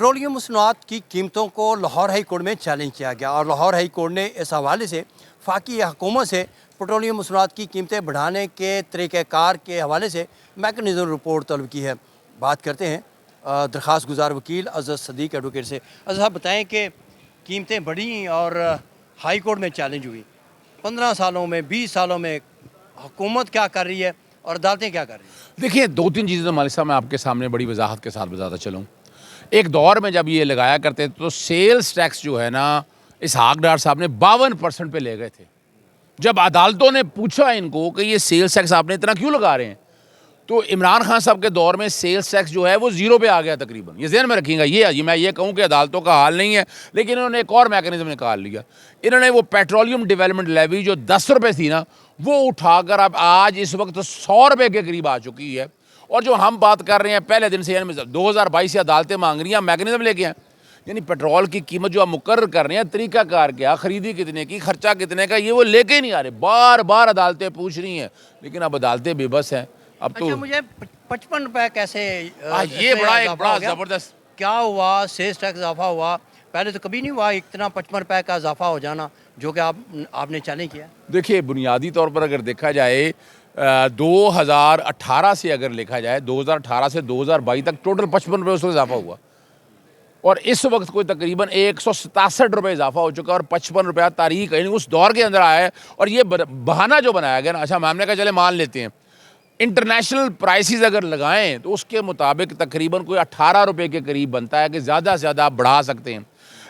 Petroleum मसनूआत की कीमतों को लाहौर हाई कोर्ट में चैलेंज किया गया और लाहौर हाई कोर्ट ने इस हवाले से वफाकी हुकूमत से पेट्रोलियम मसनूआत की कीमतें बढ़ाने के तरीक़ाकार के हवाले से मैकेनिज़्म रिपोर्ट तलब की है। बात करते हैं दरख्वास्त गुजार वकील अज़द सदीक एडवोकेट से। अज़द साहब बताएँ कि कीमतें बढ़ी और हाई कोर्ट में चैलेंज हुई, 15 सालों में 20 सालों में हुकूमत क्या कर रही है और अदालतें क्या कर रही हैं? देखिए, 2-3 चीज़ें तो मालिक साहब मैं आपके सामने बड़ी वजाहत के साथ बताता चलूँ। एक दौर में जब ये लगाया करते थे तो सेल्स टैक्स जो है ना, इसहाक डार साहब ने 52% पे ले गए थे। जब अदालतों ने पूछा इनको कि ये सेल्स टैक्स आपने इतना क्यों लगा रहे हैं, तो इमरान खान साहब के दौर में सेल्स टैक्स जो है वो 0 पे आ गया तकरीबन। ये ज़हन में रखिएगा। ये मैं ये कहूँ कि अदालतों का हाल नहीं है, लेकिन इन्होंने एक और मैकेनिज़्म निकाल लिया। इन्होंने वो पेट्रोलियम डेवलपमेंट लेवी जो 10 रुपये थी ना, वो उठाकर अब आज इस वक्त 100 रुपये के करीब आ चुकी है। और जो हम बात कर रहे हैं पहले दिन से, यानी 2022 से अदालतें मांग रही हैं, मैकेनिज़्म लेके आए। यानी पेट्रोल की कीमत जो आप मुकर्रर कर रहे हैं, तरीक़ाकार क्या, खरीदी कितने की, खर्चा कितने का, ये वो लेके ही नहीं आ रहे। बार बार अदालतें पूछ रही हैं, लेकिन अब अदालतें बेबस हैं। अब तो अच्छा, मुझे 55 रुपये कैसे ये बड़ा ज़बरदस्त क्या हुआ? सेल्स टैक्स इजाफा हुआ, पहले तो कभी नहीं हुआ इतना 55 रुपये का इजाफा हो जाना, जो कि आपने चैलेंज किया। देखिए, बुनियादी तौर पर अगर देखा जाए 2018 से अगर लिखा जाए, 2018 से 2022 तक टोटल 55 रुपये उसमें इजाफा हुआ और इस वक्त कोई तकरीबन 167 रुपये इजाफा हो चुका है और 55 रुपया तारीख यानी उस दौर के अंदर आया है। और ये बहाना जो बनाया गया ना, अच्छा हमने कहा चले मान लेते हैं इंटरनेशनल प्राइसेस अगर लगाएं तो उसके मुताबिक तकरीबन कोई 18 रुपये के करीब बनता है कि ज़्यादा से ज़्यादा आप बढ़ा सकते हैं।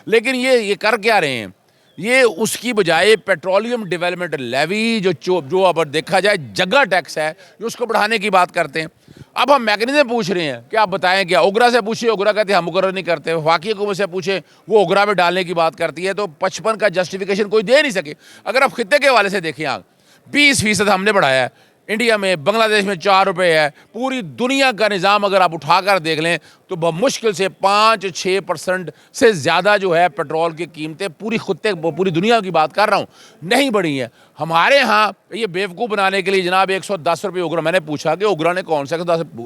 लेकिन ये कर क्या रहे हैं, ये उसकी बजाय पेट्रोलियम डेवलपमेंट लेवी जो अब देखा जाए जगह टैक्स है, जो उसको बढ़ाने की बात करते हैं। अब हम मैकेनिज्म पूछ रहे हैं कि आप बताएं क्या। ओगरा से पूछिए, ओगरा कहते हैं हम मुकर्रर नहीं करते। वफाकी हुकूमत से पूछे, वो ओगरा में डालने की बात करती है। तो 55 का जस्टिफिकेशन कोई दे नहीं सके। अगर आप खित्ते के हवाले से देखें, आप 20% हमने बढ़ाया है इंडिया में, बांग्लादेश में 4 रुपये है। पूरी दुनिया का निज़ाम अगर आप उठाकर देख लें तो मुश्किल से 5-6% से ज़्यादा जो है पेट्रोल की कीमतें पूरी दुनिया की बात कर रहा हूँ, नहीं बढ़ी हैं। हमारे यहाँ ये बेवकूफ़ बनाने के लिए जनाब 110 रुपये ओगरा, मैंने पूछा कि ओगरा ने कौन सा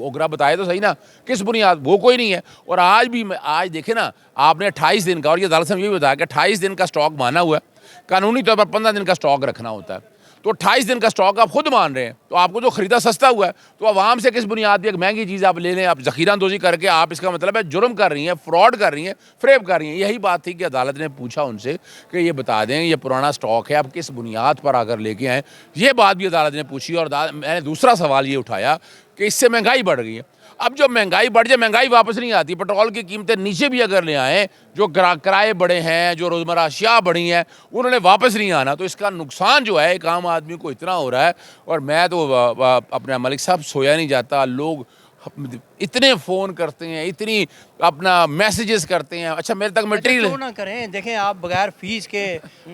ओगरा बताए तो सही ना, किस बुनियाद, वो कोई नहीं है। और आज देखें ना, आपने 28 दिन का, और ये अदालत से ये बताया कि 28 दिन का स्टॉक माना हुआ है, कानूनी तौर पर 15 दिन का स्टॉक रखना होता है। तो 28 दिन का स्टॉक आप खुद मान रहे हैं, तो आपको जो खरीदा सस्ता हुआ है, तो आवाम से किस बुनियाद पर एक महंगी चीज़ आप ले लें, आप ज़ख़ीरा अंदोज़ी करके आप, इसका मतलब है जुर्म कर रही हैं, फ्रॉड कर रही हैं, फ्रेब कर रही हैं। यही बात थी कि अदालत ने पूछा उनसे कि ये बता दें ये पुराना स्टॉक है, आप किस बुनियाद पर आकर लेके आएँ। ये बात भी अदालत ने पूछी। और मैंने दूसरा सवाल ये उठाया कि इससे महंगाई बढ़ गई है। अब जब महंगाई बढ़ जाए, महंगाई वापस नहीं आती। पेट्रोल की कीमतें नीचे भी अगर ले आएँ, जो किराए बढ़े हैं, जो रोज़मर्रा अशिया बढ़ी हैं, उन्होंने वापस नहीं आना। तो इसका नुकसान जो है एक आम आदमी को इतना हो रहा है। और मैं तो अपने मलिक साहब सोया नहीं जाता। लोग इतने फ़ोन करते हैं, इतनी अपना मैसेजेस करते हैं। अच्छा, मेरे तक मटेरियल क्यों ना करें। देखें, आप बगैर फीस के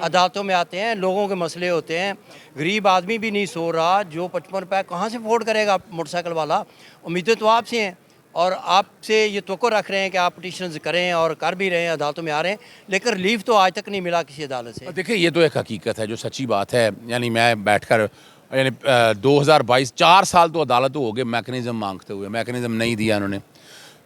अदालतों में आते हैं, लोगों के मसले होते हैं। गरीब आदमी भी नहीं सो रहा, जो 55 रुपये कहाँ से अफोर्ड करेगा मोटरसाइकिल वाला। उम्मीदें तो आपसे हैं और आपसे ये तवक्को रख रहे हैं कि आप पिटीशंस करें और कर भी रहे हैं, अदालतों में आ रहे हैं, लेकिन रिलीफ तो आज तक नहीं मिला किसी अदालत से। देखिए, ये तो एक हकीकत है जो सच्ची बात है। यानी मैं बैठकर, यानी 2022 4 साल तो अदालत हो गए मैकेनिज़्म मांगते हुए, मैकेनिज़्म नहीं दिया उन्होंने।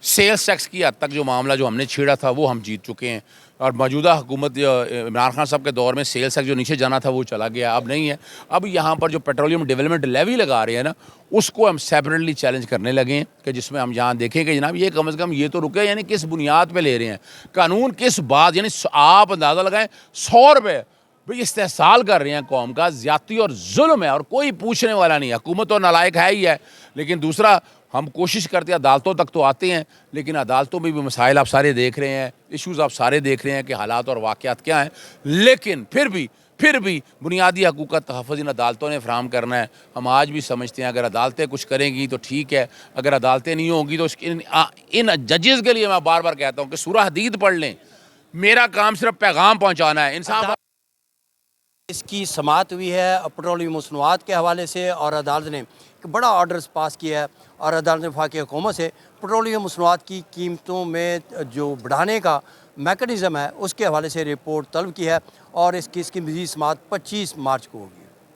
सेल्स टैक्स की हद तक जो मामला जो हमने छेड़ा था वो हम जीत चुके हैं। और मौजूदा हुकूमत इमरान खान साहब के दौर में सेल्स टैक्स जो नीचे जाना था वो चला गया, अब नहीं है। अब यहाँ पर जो पेट्रोलियम डेवलपमेंट लेवी लगा रहे हैं ना, उसको हम सेपरेटली चैलेंज करने लगे हैं कि जिसमें हम यहाँ देखें कि जनाब ये कम से कम ये तो रुके, यानी किस बुनियाद पर ले रहे हैं, कानून किस बात, यानी आप अंदाज़ा लगाएं 100 रुपये भाई इस्तेहसाल कर रहे हैं कौम का, ज़्यादती और जुल्म है और कोई पूछने वाला नहीं है। हुकूमत तो नालायक है ही है। लेकिन दूसरा, हम कोशिश करते हैं, अदालतों तक तो आते हैं, लेकिन अदालतों में भी मसाइल आप सारे देख रहे हैं, इश्यूज़ आप सारे देख रहे हैं कि हालात और वाक़यात क्या हैं। लेकिन फिर भी बुनियादी हकूक़ का तहफ़्फ़ुज़ इन अदालतों ने फ़राहम करना है। हम आज भी समझते हैं अगर अदालतें कुछ करेंगी तो ठीक है, अगर अदालतें नहीं होंगी तो इन जजेज़ के लिए मैं बार बार कहता हूँ कि सूरह हदीद पढ़ लें। मेरा काम सिर्फ पैगाम पहुँचाना है। इंसाफ इसकी समाअत हुई है पेट्रोलियम मसनूआत के हवाले से और अदालत ने एक बड़ा ऑर्डर पास किया है और अदालत ने वफाकी हुकूमत से पेट्रोलियम मसनूआत की कीमतों में जो बढ़ाने का मैकेनिज़्म है उसके हवाले से रिपोर्ट तलब की है और इस केस की मज़ीद समाअत 25 मार्च को होगी।